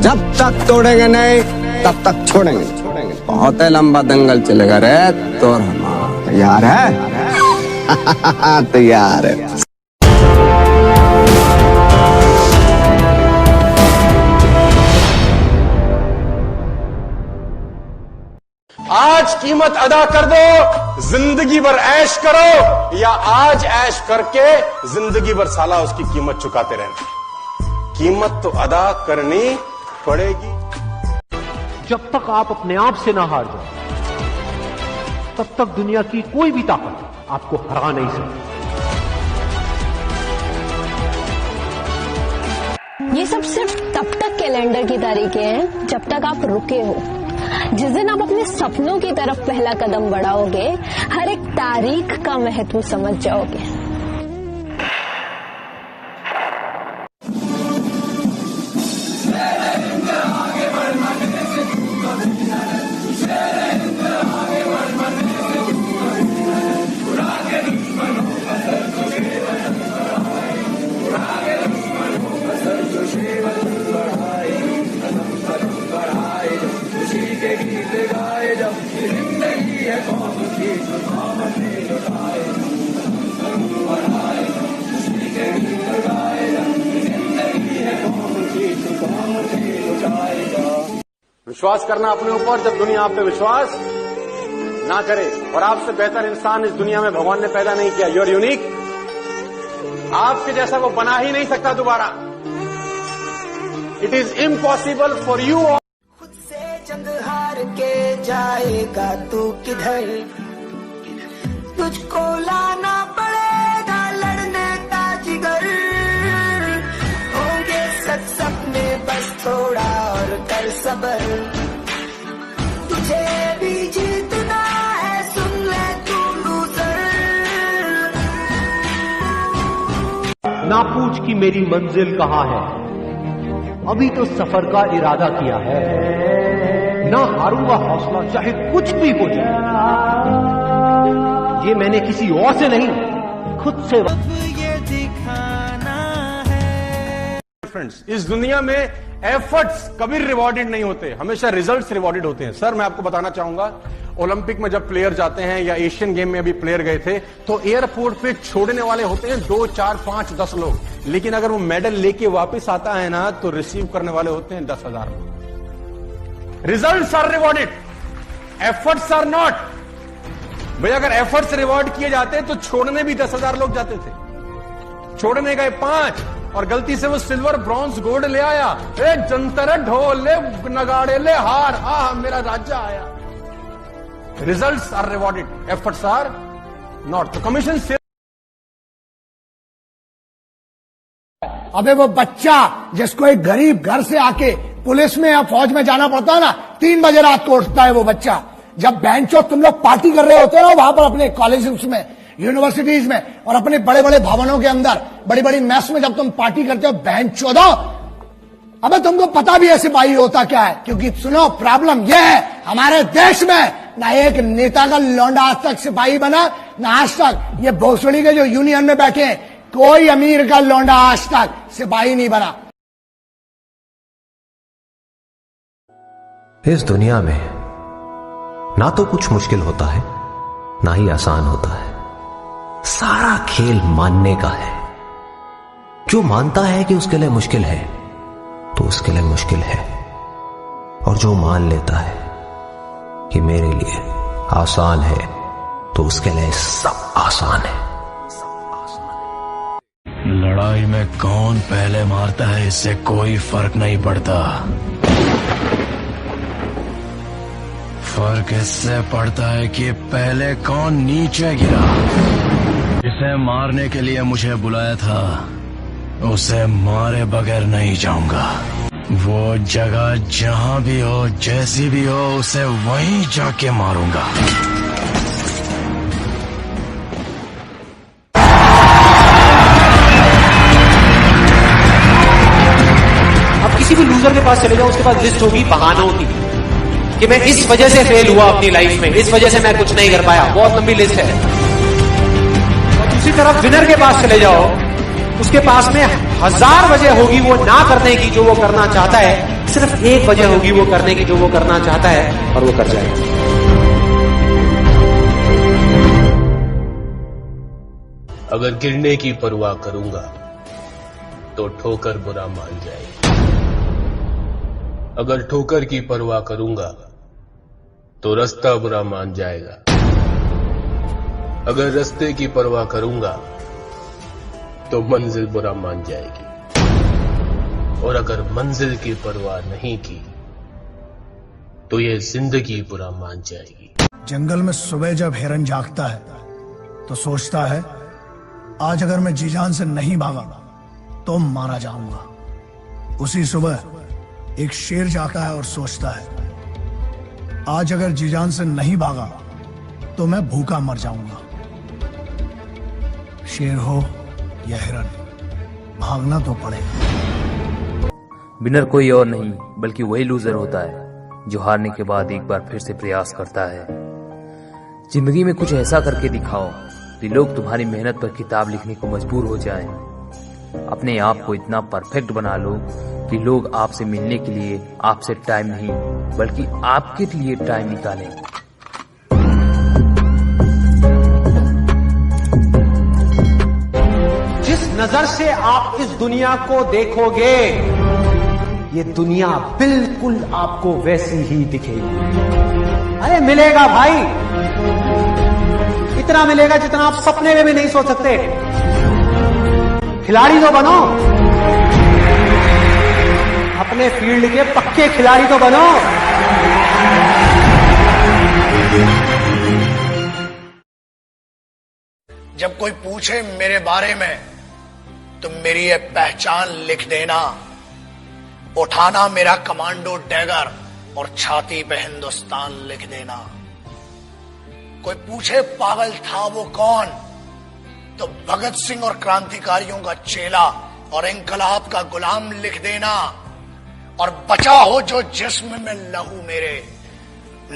जब तक तोड़ेंगे नहीं तब तक छोड़ेंगे नहीं। बहुत ही लंबा दंगल चलेगा रे। तो तैयार है? तैयार है। आज कीमत अदा कर दो, जिंदगी भर ऐश करो, या आज ऐश करके जिंदगी भर साला उसकी कीमत चुकाते रहना। कीमत तो अदा करनी पड़ेगी। जब तक आप अपने आप से ना हार जाओ, तब तक दुनिया की कोई भी ताकत आपको हरा नहीं सकती। ये सब सिर्फ तब तक कैलेंडर की तारीखें हैं जब तक आप रुके हो। जिस दिन आप अपने सपनों की तरफ पहला कदम बढ़ाओगे, हर एक तारीख का महत्व समझ जाओगे। विश्वास करना अपने ऊपर जब दुनिया आप पे विश्वास ना करे। और आपसे बेहतर इंसान इस दुनिया में भगवान ने पैदा नहीं किया। You are unique. आपके जैसा वो बना ही नहीं सकता दोबारा। It is impossible for you. खुद से जंग हार के जाएगा तू किधर, तुझको लाना पड़ेगा लड़ने का जिगर। होंगे सच सपने बस थोड़ा और कर सबर, तुझे भी जीतना है, सुन ले तू लूजर। ना पूछ कि मेरी मंजिल कहां है, अभी तो सफर का इरादा किया है। ना हारूंगा हौसला चाहे कुछ भी हो जाए। ये मैंने किसी और से नहीं, खुद से। ये दिखाना है। फ्रेंड्स, इस दुनिया में एफर्ट्स कभी रिवॉर्डेड नहीं होते, हमेशा रिजल्ट्स रिवॉर्डेड होते हैं। सर, मैं आपको बताना चाहूंगा, ओलंपिक में जब प्लेयर जाते हैं या एशियन गेम में अभी प्लेयर गए थे, तो एयरपोर्ट पे छोड़ने वाले होते हैं 2, 4, 5, 10 लोग। लेकिन अगर वो मेडल लेके वापस आता है ना, तो रिसीव करने वाले होते हैं 10,000 लोग। Results are rewarded, efforts are not. भाई, अगर एफर्ट्स रिवॉर्ड किए जाते तो छोड़ने भी 10,000 लोग जाते थे। छोड़ने गए 5 और गलती से वो सिल्वर, ब्रॉन्ज, गोल्ड ले आया। ए जंतर, ढोल ले, नगाड़े ले, हार, मेरा राज्य आया। Results are rewarded, efforts are not. तो कमीशन से अबे वो बच्चा जिसको एक गरीब घर से आके पुलिस में या फौज में जाना पड़ता है ना, 3 बजे रात को उठता है वो बच्चा। जब बेंचो तुम लोग पार्टी कर रहे होते हो ना वहां पर अपने कॉलेजेस में, यूनिवर्सिटीज में और अपने बड़े बड़े भवनों के अंदर, बड़ी बड़ी मेस में जब तुम पार्टी करते हो, बेंचो दो, अबे तुमको पता भी है सिपाही होता क्या है। क्योंकि सुनो, प्रॉब्लम यह है हमारे देश में, ना एक नेता का लौंडा आज तक सिपाही बना, ना आज तक ये भोसड़ी के जो यूनियन में बैठे हैं, कोई अमीर का लौंडा आज तक सिपाही नहीं बना। इस दुनिया में ना तो कुछ मुश्किल होता है, ना ही आसान होता है। सारा खेल मानने का है। जो मानता है कि उसके लिए मुश्किल है, तो उसके लिए मुश्किल है। और जो मान लेता है कि मेरे लिए आसान है, तो उसके लिए सब आसान है। लड़ाई में कौन पहले मारता है, इससे कोई फर्क नहीं पड़ता। फर्क इससे पड़ता है कि पहले कौन नीचे गिरा। जिसे मारने के लिए मुझे बुलाया था, उसे मारे बगैर नहीं जाऊंगा। वो जगह जहां भी हो, जैसी भी हो, उसे वहीं जाके मारूंगा। अब किसी भी लूजर के पास चले जाओ, उसके पास लिस्ट होगी बहानों की कि मैं इस वजह से फेल हुआ अपनी लाइफ में, इस वजह से मैं कुछ नहीं कर पाया। बहुत लंबी लिस्ट है। और दूसरी तरफ विनर के पास चले जाओ, उसके पास में 1000 वजह होगी वो ना करने की, जो वो करना चाहता है। सिर्फ एक वजह होगी वो करने की, जो वो करना चाहता है, और वो कर जाएगा। अगर गिरने की परवाह करूंगा तो ठोकर बुरा मान जाएगी। अगर ठोकर की परवाह करूंगा तो रास्ता बुरा मान जाएगा। अगर रास्ते की परवाह करूंगा तो मंजिल बुरा मान जाएगी। और अगर मंजिल की परवाह नहीं की तो ये जिंदगी बुरा मान जाएगी। जंगल में सुबह जब हिरन जागता है तो सोचता है आज अगर मैं जी जान से नहीं भागा तो मारा जाऊंगा। उसी सुबह एक शेर जागता है और सोचता है आज अगर जी जान से नहीं भागा तो मैं भूखा मर जाऊंगा। शेर हो या हिरन, भागना तो पड़ेगा। विनर कोई और नहीं बल्कि वही लूजर होता है जो हारने के बाद एक बार फिर से प्रयास करता है। जिंदगी में कुछ ऐसा करके दिखाओ कि लोग तुम्हारी मेहनत पर किताब लिखने को मजबूर हो जाएं। अपने आप को इतना परफेक्ट बना लो कि लोग आपसे मिलने के लिए आपसे टाइम नहीं बल्कि आपके लिए टाइम निकालें। जिस नजर से आप इस दुनिया को देखोगे, ये दुनिया बिल्कुल आपको वैसी ही दिखेगी। अरे मिलेगा भाई, इतना मिलेगा जितना आप सपने में भी नहीं सोच सकते। खिलाड़ी तो बनो, अपने फील्ड के पक्के खिलाड़ी तो बनो। जब कोई पूछे मेरे बारे में तो मेरी ये पहचान लिख देना, उठाना मेरा कमांडो डैगर और छाती पे हिंदुस्तान लिख देना। कोई पूछे पागल था वो कौन, तो भगत सिंह और क्रांतिकारियों का चेला और इंकलाब का गुलाम लिख देना। और बचा हो जो जिस्म में लहू मेरे,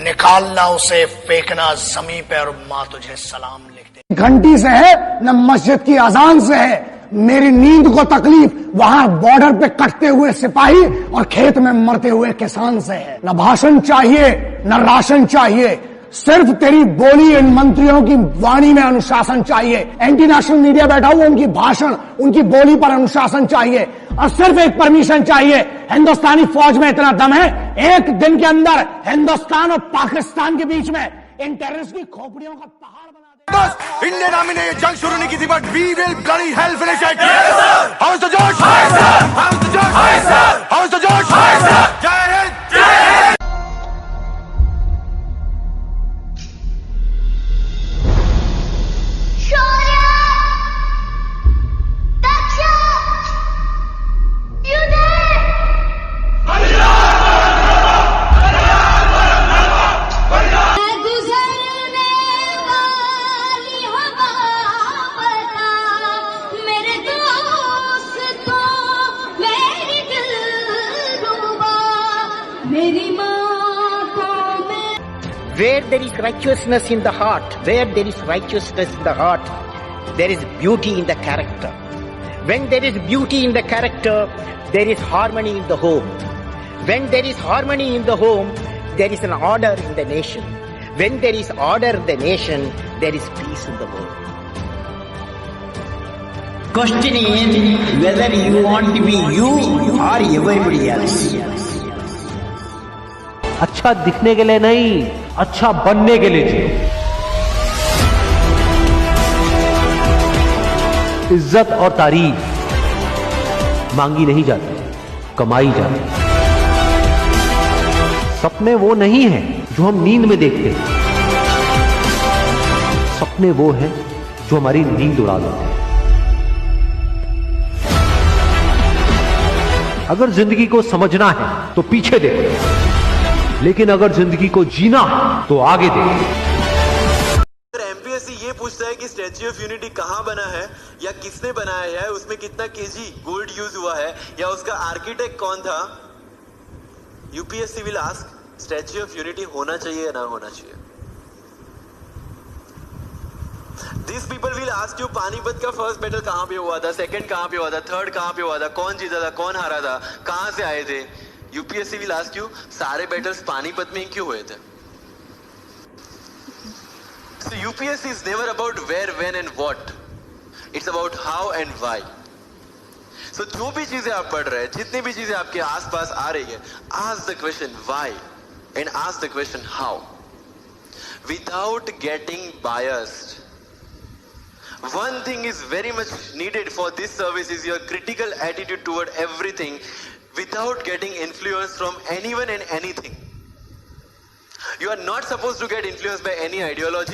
निकालना उसे फेंकना जमीन पे और मां तुझे सलाम लिख दे। घंटी से है न मस्जिद की अजान से है, मेरी नींद को तकलीफ वहां बॉर्डर पे कटते हुए सिपाही और खेत में मरते हुए किसान से है। न भाषण चाहिए न राशन चाहिए, सिर्फ तेरी बोली इन मंत्रियों की वाणी में अनुशासन चाहिए। एंटी नेशनल मीडिया बैठा हुआ, उनकी भाषण उनकी बोली पर अनुशासन चाहिए। और सिर्फ एक परमिशन चाहिए, हिंदुस्तानी फौज में इतना दम है, एक दिन के अंदर हिंदुस्तान और पाकिस्तान के बीच में इन टेररिस्ट की खोपड़ियों का पहाड़ बना दे। बस इंडियन आर्मी ने ये जंग शुरू नहीं की थी, but we will bloody hell finish it. How is the josh? High sir. How is the josh? High sir. How is the josh? High sir. जय हिंद। जय Hind. Where there is righteousness in the heart, where there is righteousness in the heart, there is beauty in the character. When there is beauty in the character, there is harmony in the home. When there is harmony in the home, there is an order in the nation. When there is order in the nation, there is peace in the world. Question is whether you want to be you or everybody else. अच्छा दिखने के लिए नहीं, अच्छा बनने के लिए जियो। इज्जत और तारीफ मांगी नहीं जाती, कमाई जाती। सपने वो नहीं हैं जो हम नींद में देखते हैं, सपने वो हैं जो हमारी नींद उड़ा देते हैं। अगर जिंदगी को समझना है तो पीछे देखो, लेकिन अगर जिंदगी को जीना तो आगे देखो। एमपीएससी ये पूछता है कि स्टैच्यू ऑफ यूनिटी कहां बना है या किसने बनाया है, उसमें कितना केजी गोल्ड यूज हुआ है या उसका आर्किटेक्ट कौन था, UPSC will ask statue of unity होना चाहिए या ना होना चाहिए। This people will ask you Panipat का फर्स्ट बैटल कहां पे हुआ था, सेकंड कहां पे हुआ था, थर्ड कहां पे हुआ था, कौन जीता था, कौन हारा था, कहां से आए थे, यूपीएससी विल आस्क यू सारे बैटल्स पानीपत में क्यों हुए थे? So UPSC is never about where, when and what. It's about how and why. So जो भी चीजें आप पढ़ रहे हैं, जितनी भी चीजें आपके आसपास आ रही है, ask the question why and ask the question how. Without getting biased. One thing is very much needed for this service is your critical attitude toward everything without getting influence from anyone and anything. You are not supposed to get influenced by any ideology.